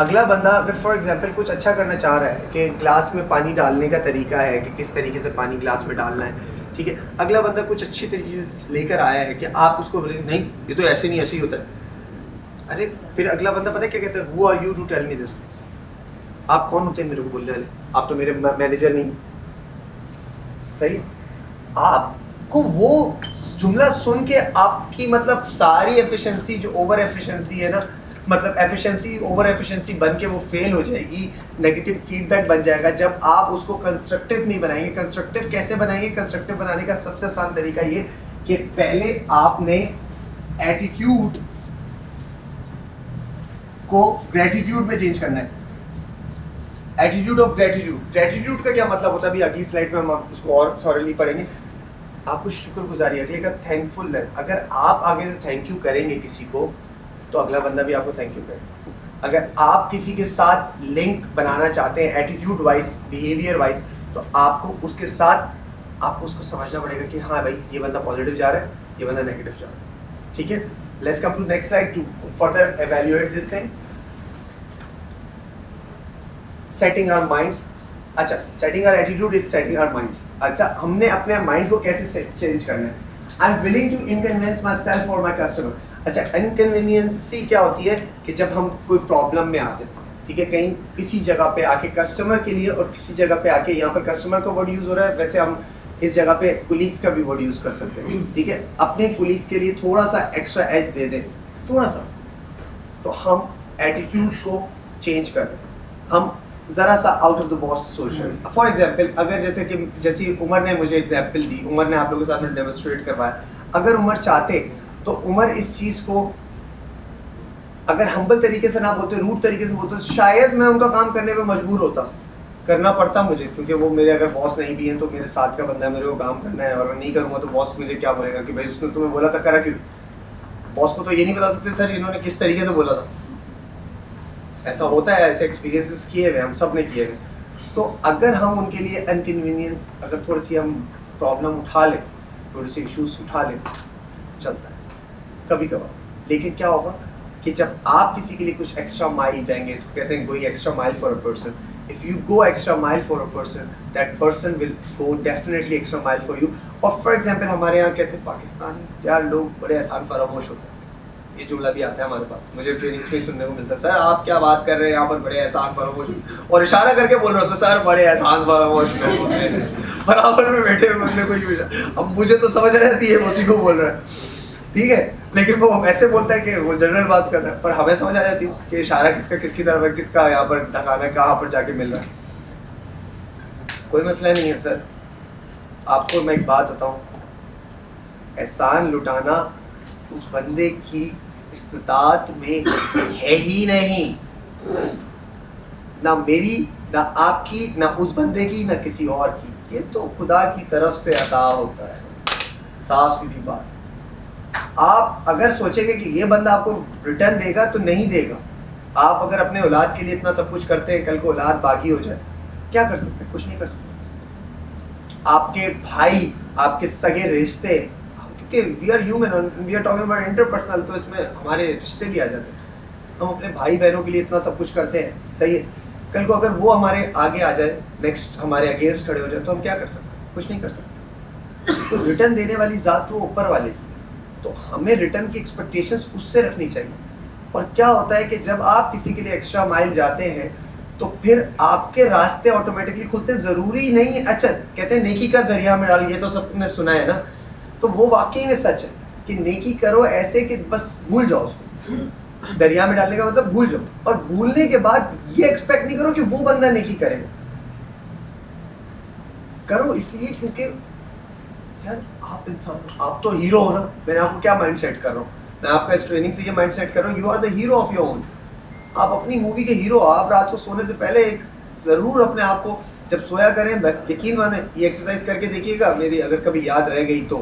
अगला बंदा अगर फॉर एग्जांपल कुछ अच्छा करना चाह रहा है कि ग्लास में पानी डालने का तरीका है कि किस तरीके से पानी ग्लास में डालना है, ठीक है, अगला बंदा कुछ अच्छी तरीके से लेकर आया है कि आप उसको बोले नहीं ये तो ऐसे नहीं ऐसे ही होता है। अरे फिर अगला बंदा पता है क्या कहता है, who are you to tell me this, आप कौन होते हैं मेरे को बोलने वाले, आप तो मेरे मैनेजर नहीं। सही, आपको वो जुमला सुन के आपकी मतलब सारी एफिशिएंसी जो ओवर एफिशिएंसी है ना, मतलब एफिशिएंसी ओवर एफिशिएंसी बन के वो फेल हो जाएगी, नेगेटिव फीडबैक बन जाएगा जब आप उसको कंस्ट्रक्टिव नहीं बनाएंगे। कंस्ट्रक्टिव कैसे बनाएंगे? कंस्ट्रक्टिव बनाने का सबसे आसान तरीका ये कि पहले आपने एटीट्यूड को ग्रेटिट्यूड में चेंज करना है। एटीट्यूड ऑफ ग्रेटिट्यूड, ग्रेटिट्यूड का क्या मतलब होता है अभी अगली स्लाइड में हम उसको और सॉरली पढ़ेंगे। आपको शुक्रगुजारी, अगले का थैंकफुलनेस। अगर आप आगे से थैंक यू करेंगे किसी को तो अगला बंदा भी आपको थैंक यू करेगा। अगर आप किसी के साथ लिंक बनाना चाहते हैं एटीट्यूड वाइज, बिहेवियर वाइज, तो आपको उसके साथ आपको उसको समझना पड़ेगा कि हाँ भाई ये बंदा पॉजिटिव जा रहा है, ये बंदा नेगेटिव जा रहा है। ठीक है, let's come to next slide to further evaluate this thing. Setting our minds. अच्छा, setting our attitude is setting our minds. अच्छा, हमने अपने माइंड को कैसे चेंज करना है? I am willing to inconvenience myself और माई कस्टमर। अच्छा, इनकन्वीनियंसी क्या होती है कि जब हम कोई प्रॉब्लम में आते हैं, ठीक है, कहीं किसी जगह पे आके कस्टमर के लिए, और किसी जगह पे आके, यहाँ पर कस्टमर का वर्ड यूज हो रहा है, वैसे हम इस जगह पे कुलीग्स का भी वर्ड यूज कर सकते हैं। ठीक है, अपने कुलीग्स के लिए थोड़ा सा एक्स्ट्रा एज दे दें, थोड़ा सा, तो हम एटीट्यूड को चेंज कर दें, हम जरा सा आउट ऑफ द बॉक्स सोचें। फॉर एग्जाम्पल, अगर जैसे उमर ने मुझे एग्जाम्पल दी, उमर ने आप लोगों के साथ में डेमोन्स्ट्रेट करवाया, अगर उमर चाहते तो उमर इस चीज को अगर हम्बल तरीके से ना बोलते, रूट तरीके से बोलते, शायद मैं उनका काम करने पे मजबूर होता, करना पड़ता मुझे, क्योंकि वो मेरे अगर बॉस नहीं भी हैं तो मेरे साथ का बंदा है, मेरे को काम करना है, और नहीं करूँगा तो बॉस मुझे क्या बोलेगा कि भाई उसने तुम्हें बोला था, करा क्यों? बॉस को तो ये नहीं बता सकते सर इन्होंने किस तरीके से बोला था। ऐसा होता है, ऐसे एक्सपीरियंसेस किए हुए, हम सब ने किए हुए। तो अगर हम उनके लिए इनकन्वीनियंस, अगर थोड़ी सी हम प्रॉब्लम उठा लें, थोड़ी सी इश्यूज उठा लें, चलता है कभी कभार। लेकिन क्या होगा कि जब आप किसी के लिए कुछ एक्स्ट्रा माइल जाएंगे, इसको कहते हैं going extra mile for a person. If you go extra mile for a person, that person will go definitely extra mile for you. और फॉर एग्जांपल हमारे यहाँ कहते हैं पाकिस्तानी यार लोग बड़े आसान फरामोश होते हैं, ये जुमला भी आता है हमारे पास, मुझे ट्रेनिंग्स में सुनने को मिलता है, सर आप क्या बात कर रहे हैं यहाँ पर, बड़े एहसान फरामोश, और इशारा करके बोल रहे होते सर बड़े एहसान फरामोश लोग हैं, बराबर में बैठे हुए बंदे को ही। अब मुझे तो समझ आ जाती है उसी को बोल रहा है, ठीक है, लेकिन वो ऐसे बोलता है कि वो जनरल बात कर रहा है, पर हमें समझ आ जाती है कि इशारा किसका किसकी तरफ है, किसका यहाँ पर ढकाना कहाँ पर जाके मिल रहा है। कोई मसला नहीं है सर, आपको मैं एक बात बताऊं, एहसान लुटाना उस बंदे की इस्तिताअत में है ही नहीं, ना मेरी, ना आपकी, ना उस बंदे की, ना किसी और की, ये तो खुदा की तरफ से अता होता है, साफ सीधी बात। आप अगर सोचेंगे कि ये बंदा आपको रिटर्न देगा तो नहीं देगा। आप अगर अपने औलाद के लिए इतना सब कुछ करते हैं, कल को औलाद बागी हो जाए, क्या कर सकते हैं? कुछ नहीं कर सकते। आपके भाई, आपके सगे रिश्ते, क्योंकि we are human, we are talking about interpersonal, तो इसमें हमारे रिश्ते भी आ जाते हैं। हम अपने भाई बहनों के लिए इतना सब कुछ करते हैं, सही है, कल को अगर वो हमारे आगे आ जाए, नेक्स्ट हमारे अगेंस्ट खड़े हो जाए, तो हम क्या कर सकते हैं? कुछ नहीं कर सकते। तो रिटर्न देने वाली जात तो ऊपर वाले की, तो हमें रिटर्न की एक्सपेक्टेशंस उससे रखनी चाहिए। और क्या होता है कि जब आप किसी के लिए एक्स्ट्रा माइल जाते हैं तो फिर आपके रास्ते ऑटोमेटिकली खुलते हैं। जरूरी नहीं, अच्छा कहते हैं नेकी कर दरिया में डाल, ये तो सबने सुना है ना, तो वो वाकई में सच है कि नेकी करो ऐसे कि बस भूल जाओ उसको। दरिया में डालने का मतलब भूल जाओ, और भूलने के बाद ये एक्सपेक्ट नहीं करो कि वो बंदा नेकी करेगा। करो इसलिए क्योंकि यार आप इंसान, आप तो हीरो हो ना। मैंने आपको क्या माइंड सेट कर रहा हूँ, मैं आपका इस ट्रेनिंग से ये माइंड सेट कर रहा हूँ, you are the hero of your own. आप अपनी मूवी के हीरो। आप रात को सोने से पहले एक जरूर अपने आप को जब सोया करें, यकीन माने ये एक्सरसाइज करके देखिएगा, मेरी अगर कभी याद रह गई तो,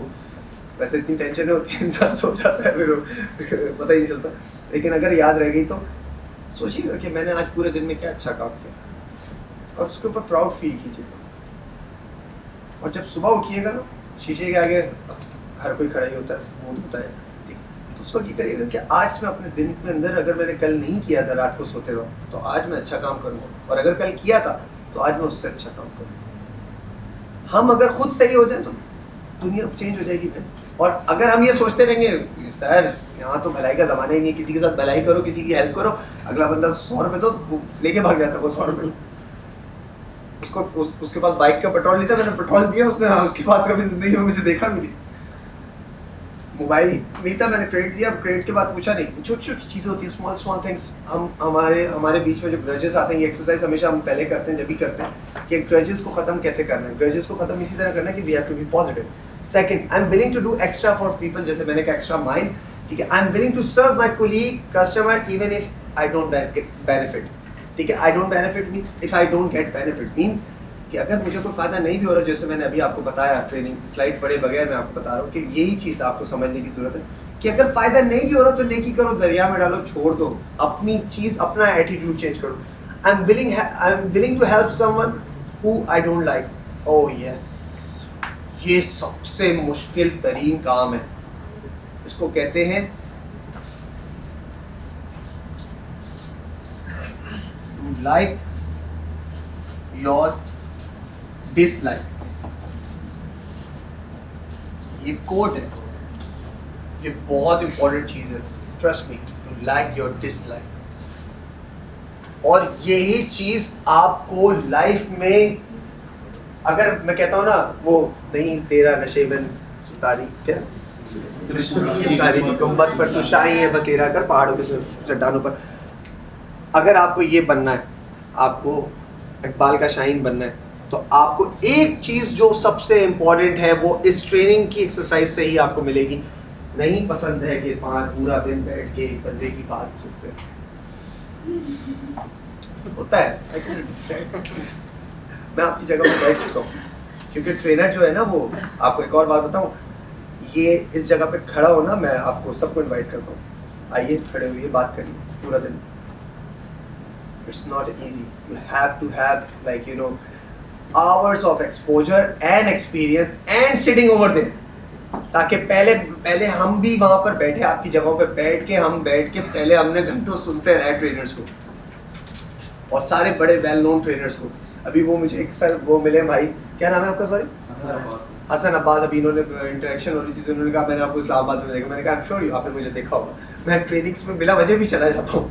वैसे इतनी टेंशन होती है इंसान सो जाता है, फिर पता ही नहीं चलता, लेकिन अगर याद रह गई तो सोचिएगा कि मैंने आज पूरे दिन में क्या अच्छा काम किया, और उसके ऊपर प्राउड फील कीजिएगा। और जब सुबह उठिएगा ना, शीशे के आगे हर कोई खड़ा ही होता है, स्मूथ होता है, ठीक, तो उस वक्त ये करिएगा कि आज मैं अपने दिन के अंदर अगर मैंने कल नहीं किया था रात को सोते वक्त तो आज मैं अच्छा काम करूँगा, और अगर कल किया था तो आज मैं उससे अच्छा काम करूँगा। हम अगर खुद सही हो जाए तो दुनिया चेंज हो जाएगी फिर। और अगर हम ये सोचते रहेंगे सर यहाँ तो भलाई का ज़माना ही नहीं, किसी के साथ भलाई करो, किसी की हेल्प करो, अगला बंदा 100 रुपये तो लेके भाग जाता है, वो 100 रुपये उसको उसके पास बाइक का पेट्रोल नहीं था, मैंने पेट्रोल दिया उसने, उसके बाद कभी जिंदगी में मुझे देखा भी नहीं। मोबाइल नहीं था, मैंने क्रेडिट दिया, क्रेडिट के बाद पूछा नहीं। छोटी छोटी चीज़ें होती हैं, स्मॉल स्मॉल थिंग्स। हम हमारे बीच में जो ग्रजेस आते हैं, ये एक्सरसाइज हमेशा हम पहले करते हैं जब भी करते हैं कि ग्रजेस को ख़त्म कैसे करना है। ग्रजेस को ख़त्म इसी तरह करना है कि we have to be positive. Second, I am willing to do extra for people, जैसे मैंने कहा एक्स्ट्रा माइंड, ठीक है। I am willing to serve my colleague customer even if I don't benefit, ठीक है। I don't benefit means if I don't get benefit means कि अगर मुझे कोई फ़ायदा नहीं भी हो रहा, जैसे मैंने अभी आपको बताया ट्रेनिंग स्लाइड पढ़े बगैर मैं आपको बता रहा हूँ कि यही चीज़ आपको समझने की ज़रूरत है कि अगर फ़ायदा नहीं भी हो रहा तो नेकी करो, दरिया में डालो, छोड़ दो, अपनी चीज़, अपना एटीट्यूड चेंज करो। I am willing to help someone who I don't like. Oh yes, ये सबसे मुश्किल तरीन काम है। इसको कहते हैं लाइक योर डिसलाइक। ये कोड है, ये बहुत इंपॉर्टेंट चीज है, trust me, to like your dislike. और यही चीज आपको लाइफ में, अगर मैं कहता हूं ना वो नहीं तेरा नशेबन सुतारी क्या सुतारी गुंबद पर तो शाही है बसेरा कर पहाड़ों के चट्टानों पर, अगर आपको ये बनना है, आपको इकबाल का शाहीन बनना है, तो आपको एक चीज जो सबसे इंपॉर्टेंट है वो इस ट्रेनिंग की एक्सरसाइज से ही आपको मिलेगी। नहीं पसंद है कि पूरा दिन बैठ के एक बंदे की बात सुनते होता है। मैं आपकी जगह पर बैठ चुका हूँ, क्योंकि ट्रेनर जो है ना, वो आपको एक और बात बताऊँ, ये इस जगह पे खड़ा हो ना, मैं आपको सबको इनवाइट करता हूँ, आइए खड़े हुए बात करिए पूरा दिन। It's not easy. You have to have, like, you know, hours of exposure and experience and sitting over there, ताकि पहले हम भी वहाँ पर बैठे, आपकी जगहों पे बैठ के पहले हमने घंटों सुनते रहे ट्रेनर्स को, और सारे बड़े वेल नोन ट्रेनर्स को। अभी वो मुझे एक सर वो मिले भाई, क्या नाम है आपका, सॉरी? हसन अब्बास। अभी इन्होंने इंटरेक्शन हो रही थी तो उन्होंने कहा मैंने आपको इस्लामाबाद में देखा। मैंने कहा आई एम श्योर यू, आपने मुझे देखा होगा। मैं ट्रेनिंग्स में बिला वजह भी चला जाता हूँ,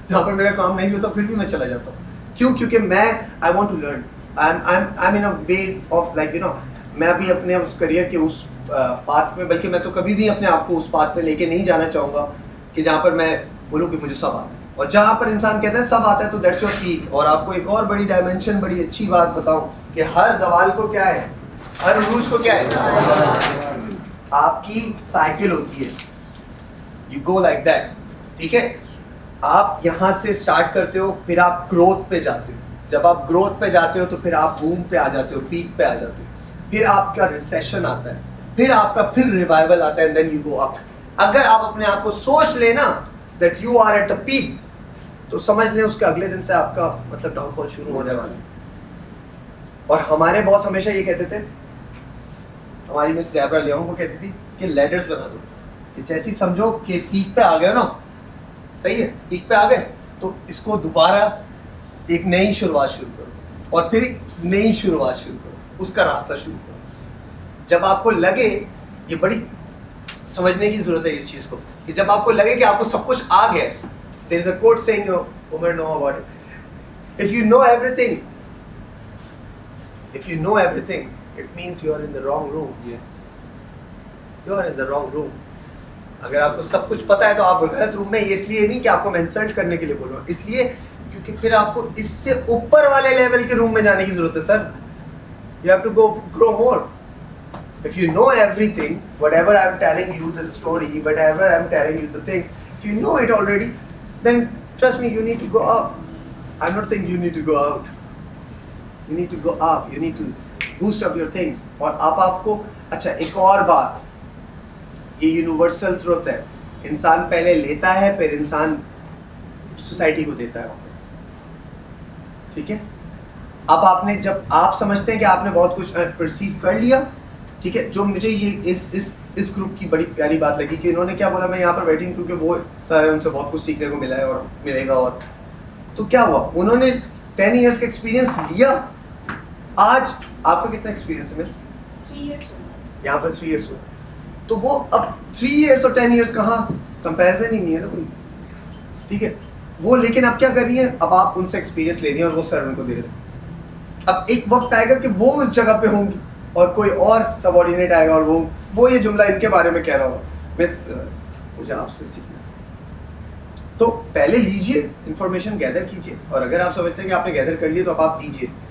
जहाँ पर मेरा काम नहीं होता फिर भी मैं चला जाता हूँ। क्यों? क्योंकि मैं I want to learn, I am in a way of, like you know, मैं अभी अपने उस करियर के उस पाथ में, बल्कि मैं तो कभी भी अपने आप को उस पाथ में लेके नहीं जाना चाहूँगा कि जहाँ पर मैं बोलूँ कि मुझे सब आता है। और जहाँ पर इंसान कहता है सब आता है तो दैट्स योर पीक। और आपको एक और बड़ी डायमेंशन, बड़ी अच्छी बात बताऊँ कि हर जवाल को क्या है, हर उरूज को क्या है, आपकी साइकिल होती है, यू गो लाइक दैट, ठीक है। आप यहाँ से स्टार्ट करते हो, फिर आप ग्रोथ पे जाते हो, जब आप ग्रोथ पे जाते हो तो फिर आप बूम पे आ जाते हो, पीक पे आ जाते हो, फिर आपका रिसेशन आता है, फिर आपका फिर रिवाइवल आता है, देन यू गो अप। अगर आप अपने आप को सोच लेना that you are at the peak, तो समझ लें उसके अगले दिन से आपका मतलब डाउनफॉल शुरू होने वाला है। और हमारे बॉस हमेशा ये कहते थे, हमारी मिस डेबरा लियोंग को कहती थी कि लैडर्स बना दो, कि जैसी समझो कि पीक पे आ गए ना, सही है, पीक पे आ गए तो इसको दोबारा एक नई शुरुआत शुरू करो, और फिर एक नई शुरुआत शुरू करो, उसका रास्ता शुरू करो। जब आपको लगे, ये बड़ी समझने की जरूरत है इस चीज को, कि जब आपको लगे कि आपको सब कुछ आ गया, there is a quote saying, Umar know about it, if you know everything, it means you are in the wrong room. Yes, you are in the wrong room. अगर आपको सब कुछ पता है तो आप गलत रूम में। इसलिए नहीं कि आपको मैं इंसल्ट करने के लिए बोल रहा हूँ, इसलिए क्योंकि फिर आपको इससे ऊपर वाले लेवल के रूम में जाने की जरूरत है sir. You have to go grow more. If you know everything, whatever I am telling you the story, whatever I am telling you the things, if you know it already, then trust me, you need to go up. I'm not saying you need to go out. You need to go up. You need to boost up your things. और आपको अच्छा एक और बात, ये universal truth है, इंसान पहले लेता है फिर इंसान सोसाइटी को देता है वापस, ठीक है। अब आपने, जब आप समझते हैं कि आपने बहुत कुछ परसीव कर लिया, ठीक है, जो मुझे ये इस ग्रुप की बड़ी प्यारी बात लगी कि इन्होंने क्या बोला, मैं यहाँ पर बैठी हूँ क्योंकि वो सर है, उनसे बहुत कुछ सीखने को मिला है और मिलेगा। और तो क्या हुआ, उन्होंने 10 इयर्स का एक्सपीरियंस लिया। आज आपका कितना एक्सपीरियंस है मिस? 3 इयर्स यहाँ पर 3 इयर्स हुआ। तो वो अब 3 इयर्स और 10 इयर्स कहाँ, कंपैरिजन ही नहीं है ना कोई। ठीक है, वो लेकिन अब क्या कर रही है, अब आप उनसे एक्सपीरियंस ले रही हैं और वो सर उनको दे रहे हैं। अब एक वक्त आएगा कि वो उस जगह पे होंगी और कोई और सबऑर्डिनेट आएगा और वो ये जुमला इनके बारे में कह रहा होगा, मिस मुझे आपसे सीखना है। तो पहले लीजिए, इंफॉर्मेशन गैदर कीजिए, और अगर आप समझते हैं कि आपने गैदर कर लिया तो अब आप दीजिए।